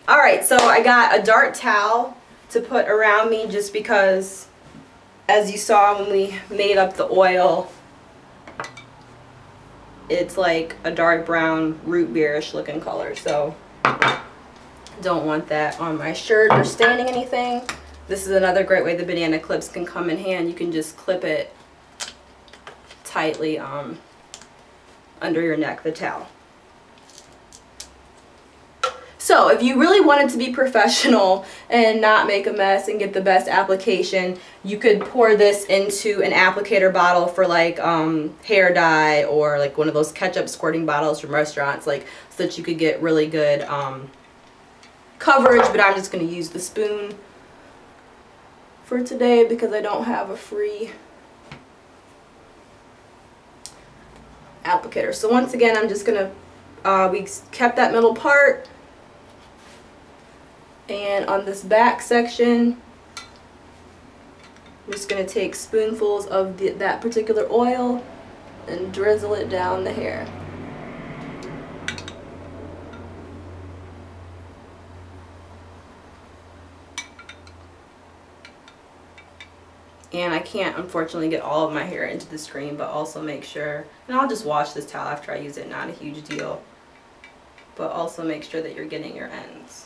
Alright, so I got a dark towel to put around me just because, as you saw when we made up the oil, it's like a dark brown root beerish looking color, so don't want that on my shirt or staining anything. This is another great way the banana clips can come in hand. You can just clip it tightly under your neck, the towel. So if you really wanted to be professional and not make a mess and get the best application, you could pour this into an applicator bottle for like hair dye, or like one of those ketchup squirting bottles from restaurants, like, so that you could get really good coverage. But I'm just going to use the spoon for today because I don't have a free applicator. So once again, I'm just going to, we kept that middle part. And on this back section, I'm just going to take spoonfuls of that particular oil and drizzle it down the hair. And I can't unfortunately get all of my hair into the screen, but also make sure, and I'll just wash this towel after I use it, not a huge deal, but also make sure that you're getting your ends.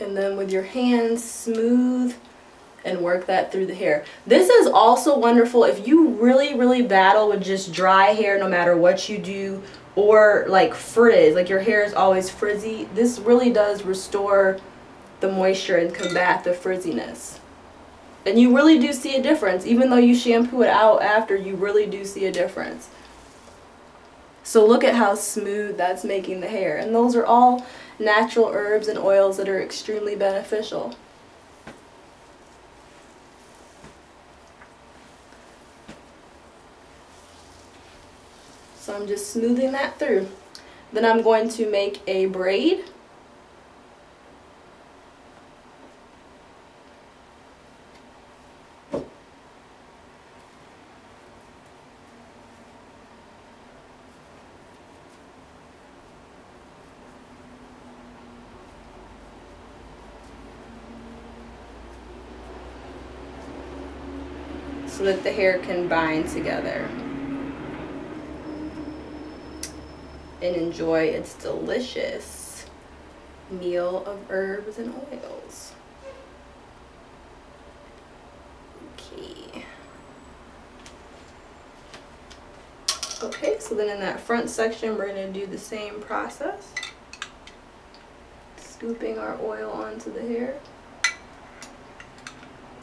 And then with your hands, smooth and work that through the hair. This is also wonderful if you really battle with just dry hair no matter what you do, or like frizz, like your hair is always frizzy. This really does restore the moisture and combat the frizziness. And you really do see a difference. Even though you shampoo it out after, you really do see a difference. So look at how smooth that's making the hair. And those are all natural herbs and oils that are extremely beneficial. So I'm just smoothing that through. Then I'm going to make a braid. So that the hair can bind together and enjoy its delicious meal of herbs and oils. Okay, so then in that front section we're going to do the same process, scooping our oil onto the hair.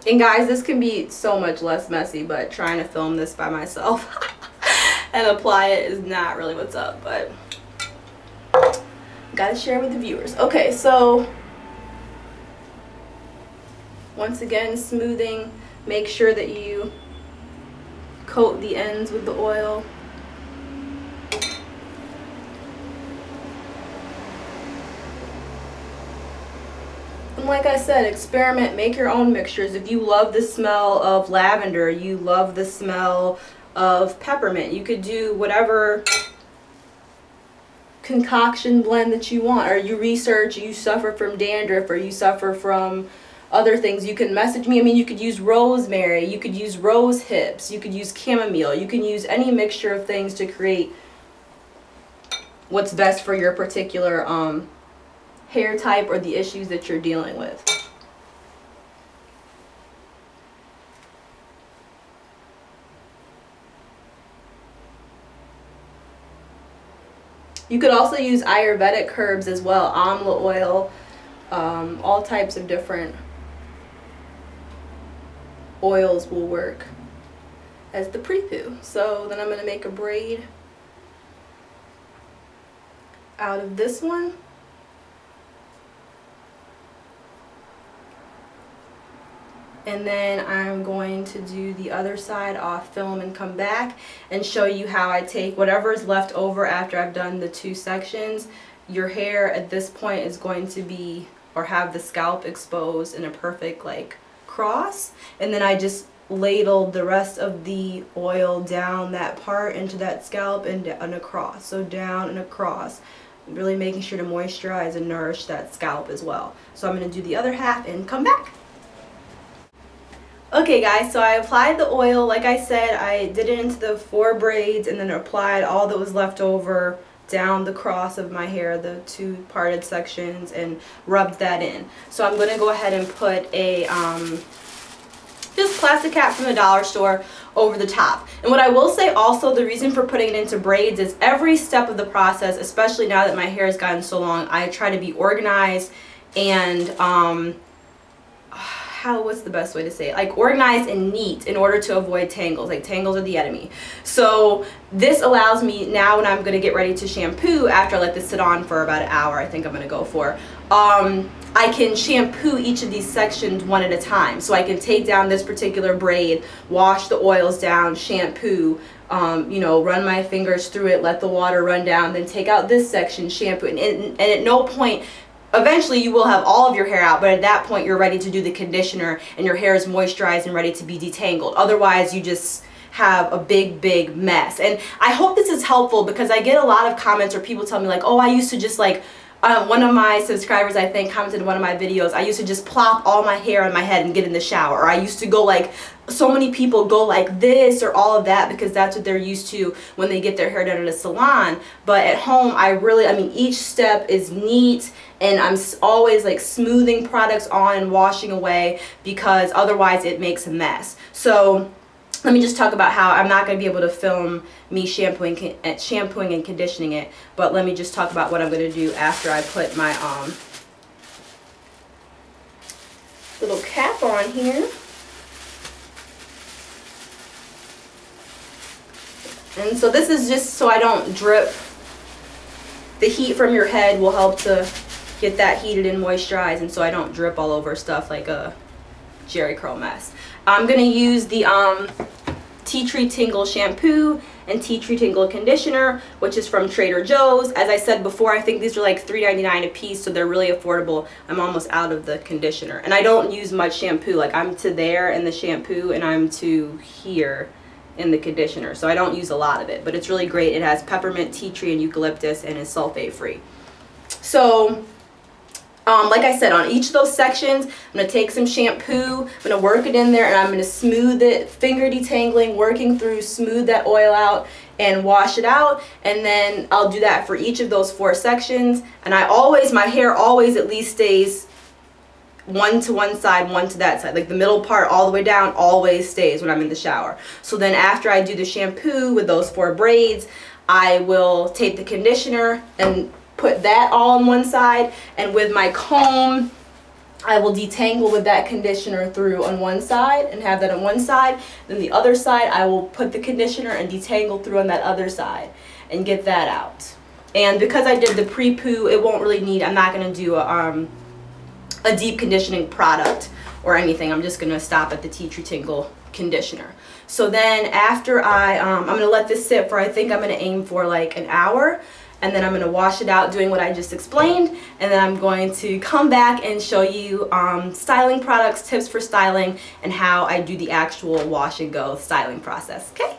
And guys, this can be so much less messy, but trying to film this by myself and apply it is not really what's up, but gotta share with the viewers. Okay, so once again, smoothing, make sure that you coat the ends with the oil. And like I said, experiment, make your own mixtures. If you love the smell of lavender, you love the smell of peppermint, you could do whatever concoction blend that you want. Or you research, you suffer from dandruff, or you suffer from other things, you can message me. I mean, you could use rosemary, you could use rose hips, you could use chamomile, you can use any mixture of things to create what's best for your particular hair type or the issues that you're dealing with. You could also use Ayurvedic herbs as well, amla oil, all types of different oils will work as the Pre-Poo. So then I'm going to make a braid out of this one. And then I'm going to do the other side off film and come back and show you how I take whatever is left over after I've done the two sections. Your hair at this point is going to be, or have the scalp exposed in a perfect like cross, and then I just ladled the rest of the oil down that part into that scalp and across. So down and across, really making sure to moisturize and nourish that scalp as well. So I'm going to do the other half and come back. Okay guys, so I applied the oil. Like I said, I did it into the 4 braids and then applied all that was left over down the cross of my hair, the 2 parted sections, and rubbed that in. So I'm going to go ahead and put a just plastic cap from the dollar store over the top. And what I will say also, the reason for putting it into braids is every step of the process, especially now that my hair has gotten so long, I try to be organized and what's the best way to say it? Like organized and neat in order to avoid tangles. Like tangles are the enemy. So this allows me now when I'm going to get ready to shampoo after I let this sit on for about an hour, I think I'm going to go for, I can shampoo each of these sections one at a time. So I can take down this particular braid, wash the oils down, shampoo, you know, run my fingers through it, let the water run down, then take out this section, shampoo, and at no point, eventually you will have all of your hair out, but at that point you're ready to do the conditioner and your hair is moisturized and ready to be detangled. Otherwise you just have a big mess. And I hope this is helpful because I get a lot of comments or people tell me like, oh, I used to just like, one of my subscribers I think commented in one of my videos, I used to just plop all my hair on my head and get in the shower. Or I used to go like, so many people go like this or all of that because that's what they're used to when they get their hair done at a salon. But at home I mean each step is neat and I'm always like smoothing products on and washing away because otherwise it makes a mess. So let me just talk about how I'm not going to be able to film me shampooing and conditioning it, but let me just talk about what I'm going to do after I put my little cap on here. And so this is just so I don't drip. The heat from your head will help to get that heated and moisturized, and so I don't drip all over stuff like a Jerry curl mess. I'm going to use the Tea Tree Tingle shampoo and Tea Tree Tingle conditioner, which is from Trader Joe's. As I said before, I think these are like $3.99 a piece, so they're really affordable. I'm almost out of the conditioner. And I don't use much shampoo. Like I'm to there in the shampoo and I'm to here in the conditioner. So I don't use a lot of it, but it's really great. It has peppermint, tea tree, and eucalyptus, and is sulfate free. So like I said, on each of those sections, I'm going to take some shampoo, I'm going to work it in there, and I'm going to smooth it, finger detangling, working through, smooth that oil out, and wash it out. And then I'll do that for each of those 4 sections. And my hair always at least stays one to one side, one to that side. Like the middle part all the way down always stays when I'm in the shower. So then after I do the shampoo with those 4 braids, I will take the conditioner and put that all on one side, and with my comb I will detangle with that conditioner through on one side and have that on one side. Then the other side I will put the conditioner and detangle through on that other side and get that out. And because I did the pre-poo, it won't really need, I'm not going to do a deep conditioning product or anything. I'm just going to stop at the Tea Tree Tingle conditioner. So then after I'm going to let this sit for, I think I'm going to aim for like an hour. And then I'm going to wash it out doing what I just explained, and then I'm going to come back and show you styling products, tips for styling, and how I do the actual wash and go styling process. Okay?